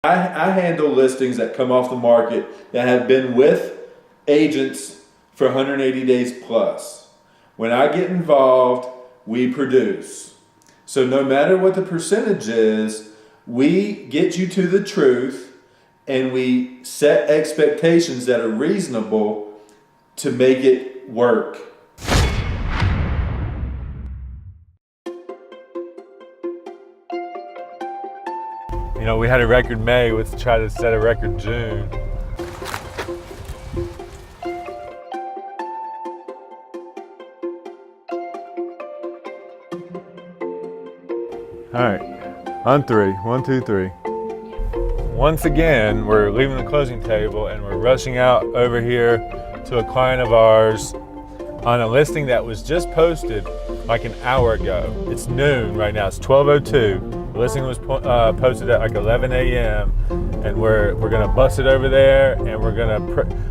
I handle listings that come off the market that have been with agents for 180 days plus. When I get involved, we produce. So no matter what the percentage is, we get you to the truth and we set expectations that are reasonable to make it work. You know, we had a record May, let's try to set a record June. All right, on three. 1, 2, 3. Once again, we're leaving the closing table and we're rushing out over here to a client of ours on a listing that was just posted like an hour ago. It's noon right now, it's 12:02. The listing was posted at like 11 a.m. and we're gonna bust it over there, and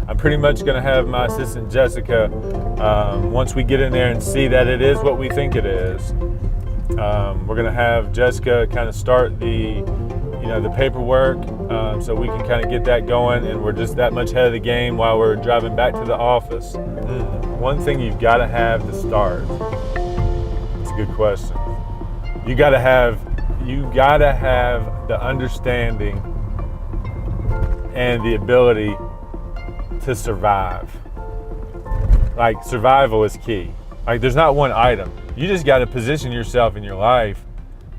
I'm pretty much gonna have my assistant Jessica, once we get in there and see that it is what we think it is, we're gonna have Jessica kind of start the paperwork, so we can kind of get that going, and we're just that much ahead of the game while we're driving back to the office. One thing you've got to have to start. It's a good question. You got to have the understanding and the ability to survive. Like, survival is key. Like, there's not one item. You just got to position yourself in your life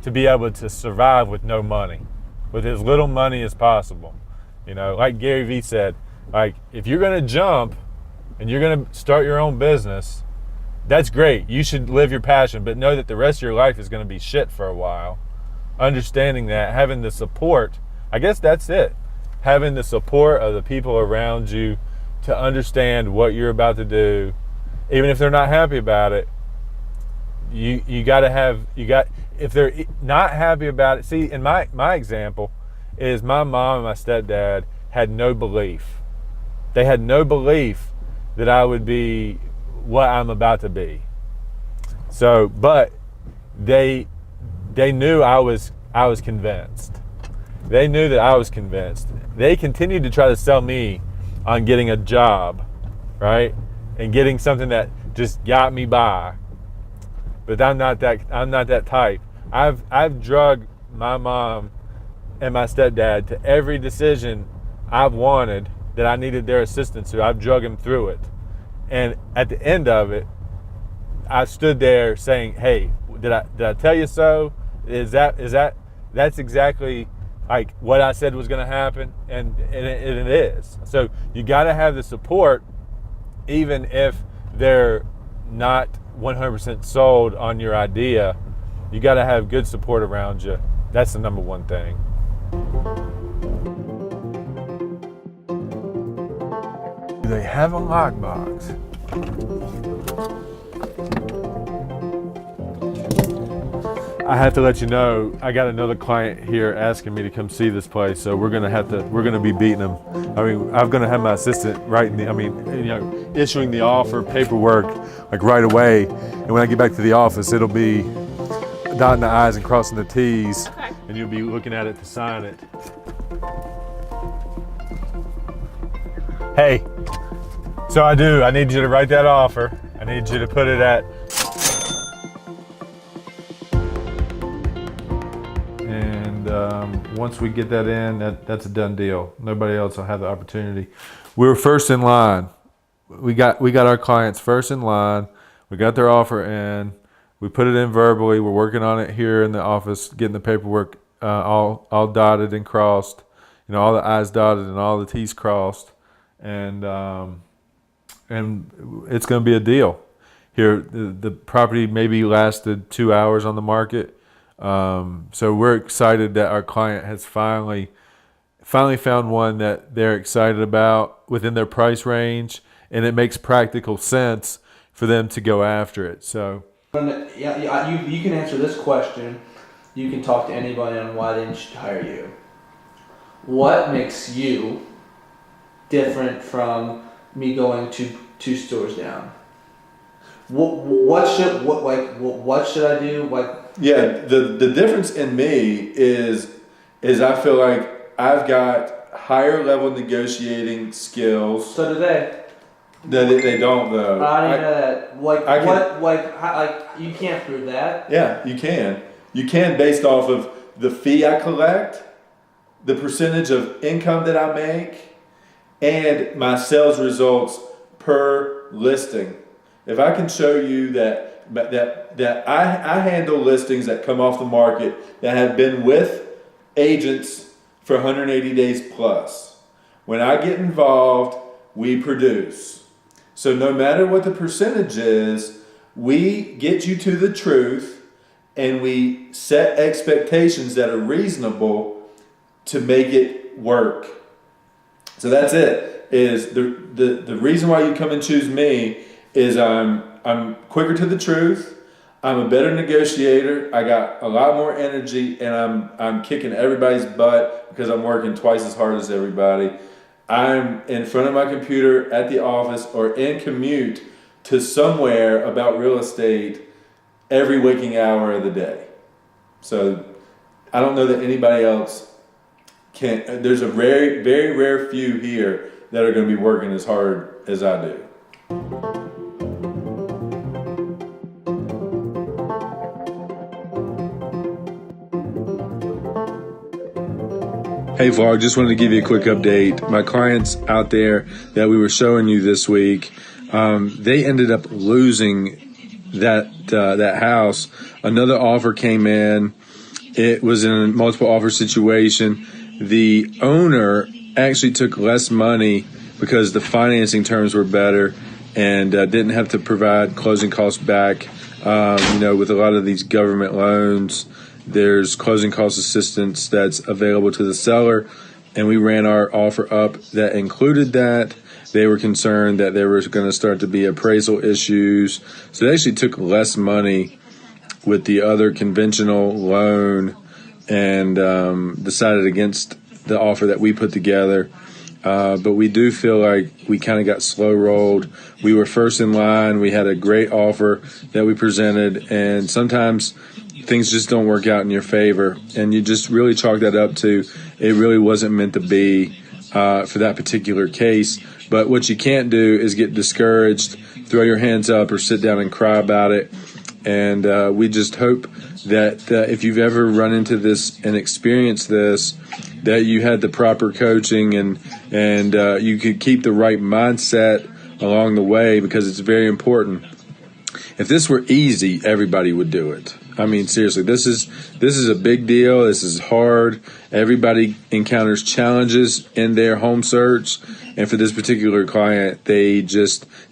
to be able to survive with no money, with as little money as possible. You know, like Gary Vee said, like, if you're going to jump and you're going to start your own business, that's great. You should live your passion, but know that the rest of your life is going to be shit for a while. Understanding that, having the support, I guess that's it. Having the support of the people around you to understand what you're about to do, even if they're not happy about it. If they're not happy about it, see, in my example is my mom and my stepdad had no belief. They had no belief that I would be what I'm about to be. So, but they knew I was convinced. They knew that I was convinced. They continued to try to sell me on getting a job, right? And getting something that just got me by. But I'm not that type. I've drugged my mom and my stepdad to every decision I've wanted that I needed their assistance to. I've drugged them through it. And at the end of it, I stood there saying, "Hey, did I tell you so? That's exactly like what I said was going to happen," and it is. So you got to have the support, even if they're not 100% sold on your idea. You got to have good support around you. That's the number one thing. Do they have a lockbox? I have to let you know, I got another client here asking me to come see this place, so we're gonna be beating them. I mean, I'm gonna have my assistant issuing the offer paperwork like right away, and when I get back to the office, it'll be dotting the I's and crossing the T's, okay. And you'll be looking at it to sign it. Hey, so I need you to write that offer. I need you to put it at, once we get that in, that's a done deal. Nobody else will have the opportunity. We were first in line. We got our clients first in line. We got their offer in. We put it in verbally. We're working on it here in the office, getting the paperwork all dotted and crossed. You know, all the I's dotted and all the T's crossed, and it's going to be a deal. Here, the property maybe lasted 2 hours on the market. So we're excited that our client has finally found one that they're excited about within their price range, and it makes practical sense for them to go after it. So yeah, you can answer this question. You can talk to anybody on why they should hire you. What makes you different from me going two stores down? What should I do? Yeah, the difference in me is I feel like I've got higher level negotiating skills. So do they. No, they don't though. I didn't know that. Like I can- like you can't prove that. Yeah, you can. You can based off of the fee I collect, the percentage of income that I make, and my sales results per listing. If I can show you that I handle listings that come off the market that have been with agents for 180 days plus. When I get involved, we produce. So no matter what the percentage is, we get you to the truth and we set expectations that are reasonable to make it work. So that's it. Is the reason why you come and choose me is I'm quicker to the truth. I'm a better negotiator. I got a lot more energy, and I'm kicking everybody's butt because I'm working twice as hard as everybody. I'm in front of my computer at the office or in commute to somewhere about real estate every waking hour of the day. So I don't know that anybody else can. There's a very, very rare few here that are going to be working as hard as I do. Hey vlog, just wanted to give you a quick update. My clients out there that we were showing you this week, they ended up losing that house. Another offer came in. It was in a multiple offer situation. The owner actually took less money because the financing terms were better and didn't have to provide closing costs back. With a lot of these government loans, there's closing cost assistance that's available to the seller, and we ran our offer up that included that. They were concerned that there was going to start to be appraisal issues, so they actually took less money with the other conventional loan and decided against the offer that we put together. But we do feel like we kind of got slow rolled. We were first in line. We had a great offer that we presented, and sometimes things just don't work out in your favor, and you just really chalk that up to it really wasn't meant to be for that particular case. But what you can't do is get discouraged, throw your hands up, or sit down and cry about it. And we just hope that if you've ever run into this and experienced this, that you had the proper coaching and you could keep the right mindset along the way, because it's very important. If this were easy, everybody would do it. I mean, seriously, this is a big deal. This is hard. Everybody encounters challenges in their home search. And for this particular client, they've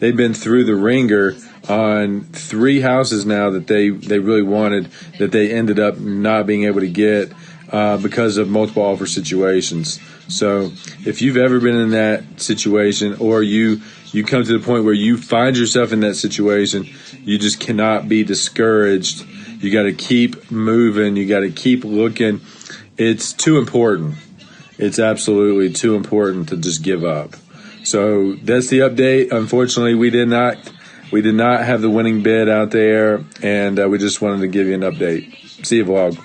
been through the ringer on 3 houses now that they really wanted, that they ended up not being able to get because of multiple offer situations. So if you've ever been in that situation, or you come to the point where you find yourself in that situation, you just cannot be discouraged. You got to keep moving. You got to keep looking. It's too important. It's absolutely too important to just give up. So that's the update. Unfortunately, we did not have the winning bid out there, and we just wanted to give you an update. See you, vlog.